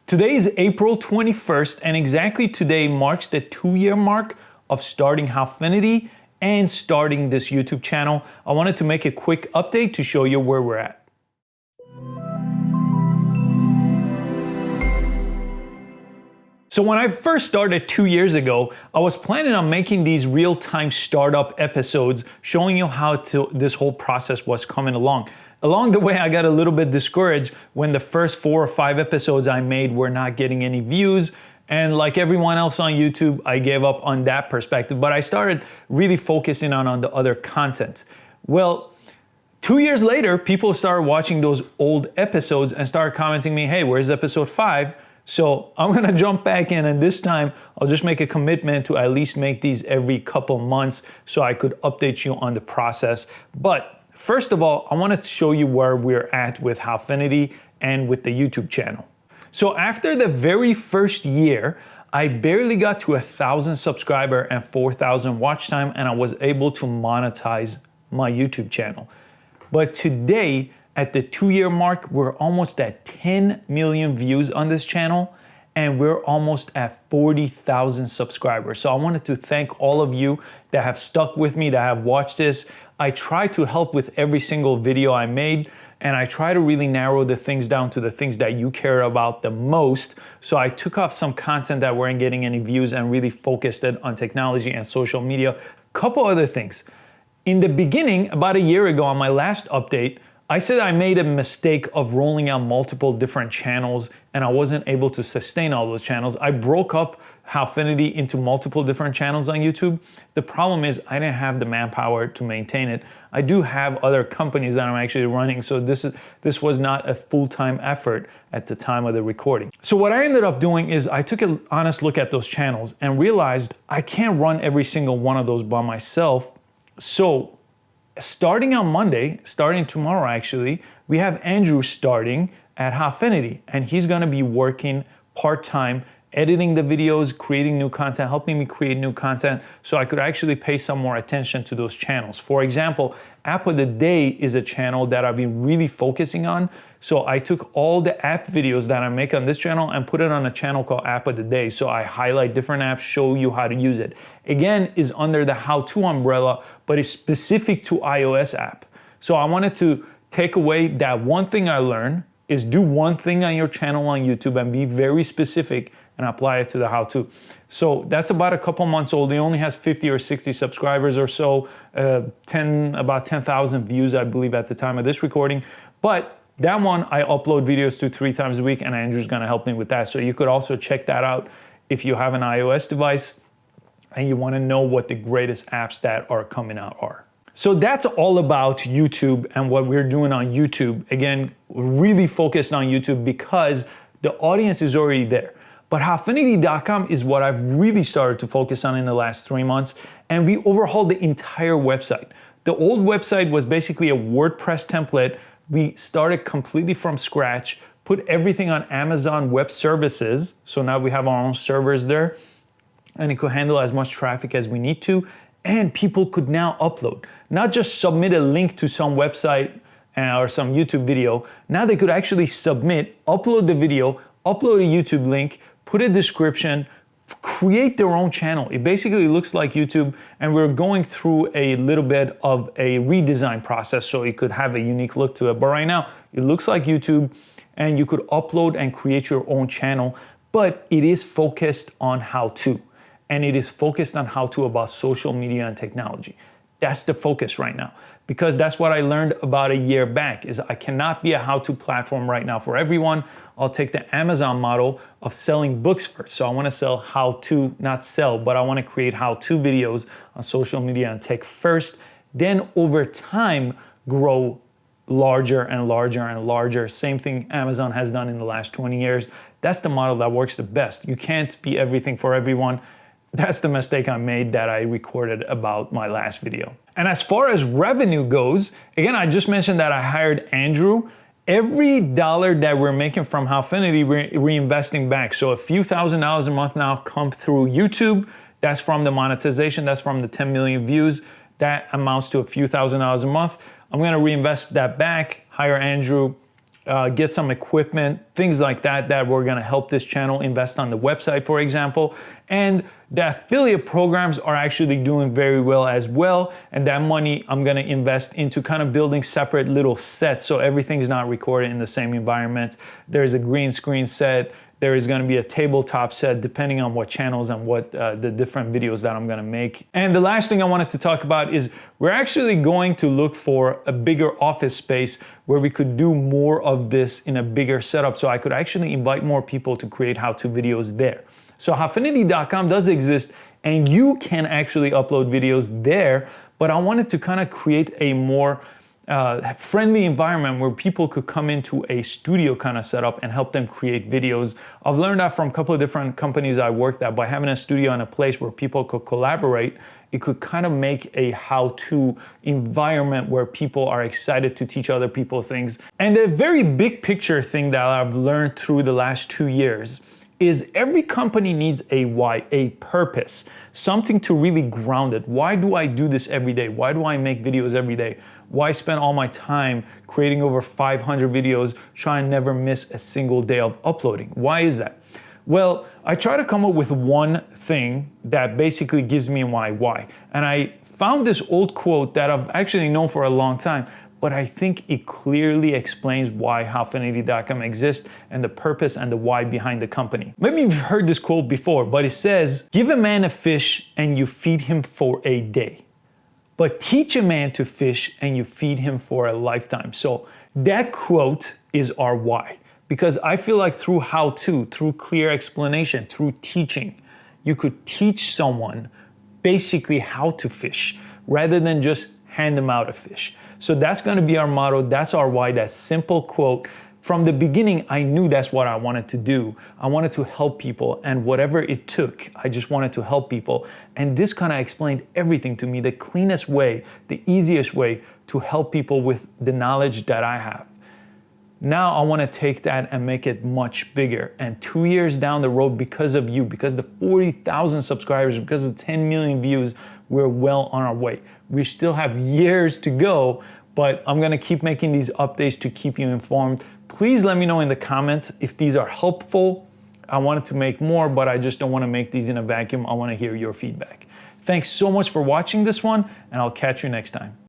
Today is April 21st, and exactly today marks the 2-year mark of starting Howfinity and starting this YouTube channel. I wanted to make a quick update to show you where we're at. So when I first started 2 years ago, I was planning on making these real-time startup episodes showing you how this whole process was coming along. Along the way, I got a little bit discouraged when the first 4 or 5 episodes I made were not getting any views. And like everyone else on YouTube, I gave up on that perspective, but I started really focusing on the other content. Well, 2 years later, people started watching those old episodes and started commenting me, hey, where's episode 5? So I'm gonna jump back in, and this time I'll just make a commitment to at least make these every couple months so I could update you on the process. But first of all, I wanted to show you where we're at with Howfinity and with the YouTube channel. So after the very first year, I barely got to 1,000 subscribers and 4,000 watch time, and I was able to monetize my YouTube channel. But today, at the 2-year mark, we're almost at 10 million views on this channel, and we're almost at 40,000 subscribers. So I wanted to thank all of you that have stuck with me, that have watched this. I try to help with every single video I made, and I try to really narrow the things down to the things that you care about the most. So I took off some content that weren't getting any views and really focused it on technology and social media. Couple other things. In the beginning, about a year ago on my last update, I said I made a mistake of rolling out multiple different channels and I wasn't able to sustain all those channels. I broke up Howfinity into multiple different channels on YouTube. The problem is I didn't have the manpower to maintain it. I do have other companies that I'm actually running, so this was not a full-time effort at the time of the recording. So what I ended up doing is I took an honest look at those channels and realized I can't run every single one of those by myself. So starting on Monday, starting tomorrow actually, we have Andrew starting at Howfinity, and he's gonna be working part-time, editing the videos, creating new content, helping me create new content so I could actually pay some more attention to those channels. For example, App of the Day is a channel that I've been really focusing on. So I took all the app videos that I make on this channel and put it on a channel called App of the Day. So I highlight different apps, show you how to use it. Again, is under the how-to umbrella, but it's specific to iOS app. So I wanted to take away that one thing I learned is do one thing on your channel on YouTube and be very specific and apply it to the how-to. So that's about a couple months old. It only has 50 or 60 subscribers or so, about 10,000 views, I believe, at the time of this recording. But that one, I upload videos to 3 times a week, and Andrew's gonna help me with that. So you could also check that out if you have an iOS device and you wanna know what the greatest apps that are coming out are. So that's all about YouTube and what we're doing on YouTube. Again, we're really focused on YouTube because the audience is already there. But Howfinity.com is what I've really started to focus on in the last 3 months, and we overhauled the entire website. The old website was basically a WordPress template. We started completely from scratch, put everything on Amazon Web Services, so now we have our own servers there, and it could handle as much traffic as we need to, and people could now upload. Not just submit a link to some website or some YouTube video, now they could actually submit, upload the video, upload a YouTube link, put a description, create their own channel. It basically looks like YouTube, and we're going through a little bit of a redesign process so it could have a unique look to it. But right now, it looks like YouTube, and you could upload and create your own channel, but it is focused on how-to, and it is focused on how-to about social media and technology. That's the focus right now, because that's what I learned about a year back, is I cannot be a how-to platform right now for everyone. I'll take the Amazon model of selling books first. So I wanna sell how-to, not sell, but I wanna create how-to videos on social media and tech first, then over time, grow larger and larger and larger. Same thing Amazon has done in the last 20 years. That's the model that works the best. You can't be everything for everyone. That's the mistake I made that I recorded about my last video. And as far as revenue goes, again, I just mentioned that I hired Andrew. Every dollar that we're making from Howfinity, we're reinvesting back. So a few $1,000s a month now come through YouTube. That's from the monetization. That's from the 10 million views. That amounts to a few $1,000s a month. I'm gonna reinvest that back, hire Andrew, get some equipment, things like that, that we're gonna help this channel invest on the website, for example. And the affiliate programs are actually doing very well as well. And that money I'm gonna invest into kind of building separate little sets so everything's not recorded in the same environment. There's a green screen set. There is going to be a tabletop set depending on what channels and what the different videos that I'm going to make. And the last thing I wanted to talk about is we're actually going to look for a bigger office space where we could do more of this in a bigger setup, so I could actually invite more people to create how-to videos there. So Howfinity.com does exist and you can actually upload videos there, but I wanted to kind of create a more friendly environment where people could come into a studio kind of setup and help them create videos. I've learned that from a couple of different companies I worked at. By having a studio and a place where people could collaborate, it could kind of make a how-to environment where people are excited to teach other people things. And the very big picture thing that I've learned through the last 2 years is every company needs a why, a purpose, something to really ground it. Why do I do this every day? Why do I make videos every day? Why spend all my time creating over 500 videos, try and never miss a single day of uploading? Why is that? Well, I try to come up with one thing that basically gives me my why. And I found this old quote that I've actually known for a long time, but I think it clearly explains why Howfinity.com exists and the purpose and the why behind the company. Maybe you've heard this quote before, but it says, "Give a man a fish and you feed him for a day. But teach a man to fish and you feed him for a lifetime." So that quote is our why. Because I feel like through how-to, through clear explanation, through teaching, you could teach someone basically how to fish rather than just hand them out a fish. So that's gonna be our motto, that's our why, that simple quote. From the beginning, I knew that's what I wanted to do. I wanted to help people, and whatever it took, I just wanted to help people. And this kind of explained everything to me, the cleanest way, the easiest way to help people with the knowledge that I have. Now I want to take that and make it much bigger. And 2 years down the road, because of you, because of the 40,000 subscribers, because of 10 million views, we're well on our way. We still have years to go, but I'm going to keep making these updates to keep you informed. Please let me know in the comments if these are helpful. I wanted to make more, but I just don't want to make these in a vacuum. I want to hear your feedback. Thanks so much for watching this one, and I'll catch you next time.